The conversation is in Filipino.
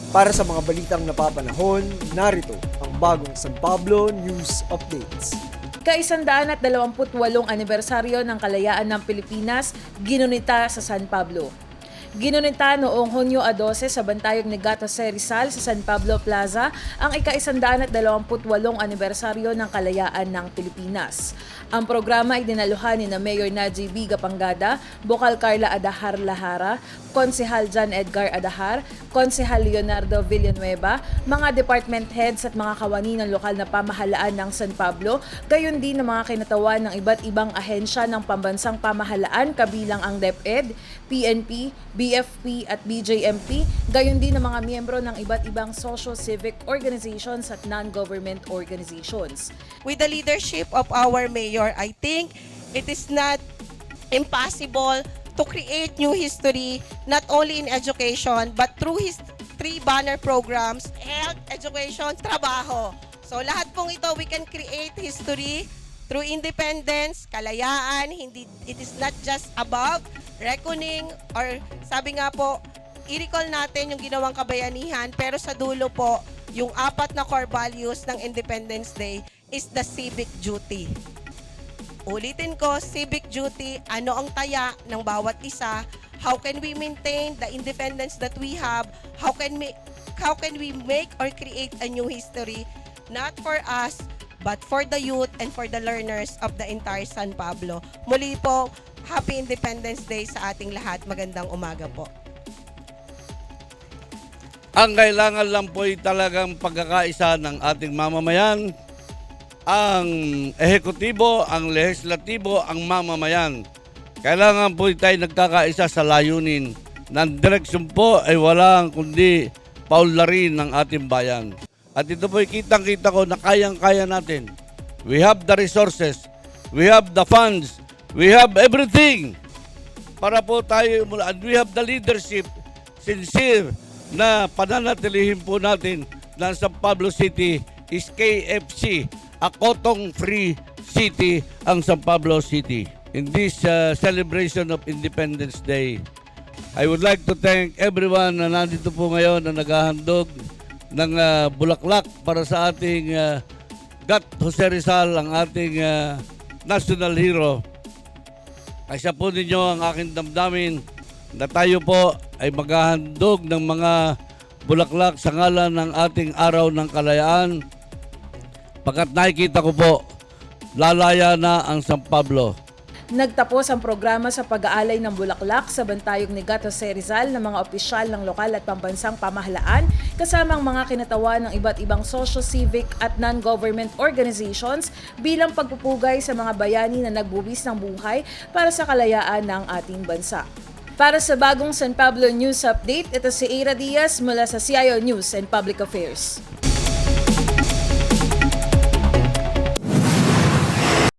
Para sa mga balitang napapanahon, narito ang bagong San Pablo News Updates. Ka-128 anibersaryo ng kalayaan ng Pilipinas, ginunita sa San Pablo. Ginunita noong Hunyo 12 sa Bantayog ni Gato C. Rizal sa San Pablo Plaza ang ika-128 anibersaryo ng kalayaan ng Pilipinas. Ang programa ay dinaluhan ni na Mayor Najib B. Gapangada, Bokal Carla Adahar Lahara, Konsehal John Edgar Adahar, Konsehal Leonardo Villanueva, mga department heads at mga kawani ng lokal na pamahalaan ng San Pablo, gayon din ng mga kinatawan ng iba't ibang ahensya ng pambansang pamahalaan kabilang ang DepEd, PNP, BFP at BJMP, gayon din ng mga miyembro ng iba't ibang social-civic organizations at non-government organizations. With the leadership of our mayor, I think it is not impossible to create new history not only in education but through his 3 banner programs: health, education, trabaho. So lahat pong ito, we can create history through independence, kalayaan. It is not just about reckoning or sabi nga po, i-recall natin yung ginawang kabayanihan, pero sa dulo po, yung 4 na core values ng Independence Day is the civic duty. Ulitin ko, civic duty, ano ang taya ng bawat isa, how can we maintain the independence that we have, how can we make or create a new history, not for us, but for the youth and for the learners of the entire San Pablo. Muli po, Happy Independence Day sa ating lahat. Magandang umaga po. Ang kailangan lang po ay talagang pagkakaisa ng ating mamamayan, ang ehekutibo, ang lehislatibo, ang mamamayan. Kailangan po tayo nagkakaisa sa layunin. Ng direksyon po ay walang kundi paunlarin ng ating bayan. At ito po ay kitang-kita ko na kayang-kaya natin. We have the resources, we have the funds, we have everything para po tayo, and we have the leadership, sincere na pananatilihin po natin na San Pablo City is KFC, a cotton-free city ang San Pablo City. In this celebration of Independence Day, I would like to thank everyone na nandito po ngayon na naghahandog ng bulaklak para sa ating Gat Jose Rizal, ang ating national hero. Kaysa po ninyo ang aking damdamin na tayo po ay maghahandog ng mga bulaklak sa ngalan ng ating araw ng kalayaan. Pagkat nakikita ko po, lalaya na ang San Pablo. Nagtapos ang programa sa pag-aalay ng bulaklak sa Bantayog ni Gato C. Rizal ng mga opisyal ng lokal at pambansang pamahalaan kasamang mga kinatawan ng iba't ibang social-civic at non-government organizations bilang pagpupugay sa mga bayani na nagbuwis ng buhay para sa kalayaan ng ating bansa. Para sa bagong San Pablo News Update, ito si Eira Diaz mula sa CIO News and Public Affairs.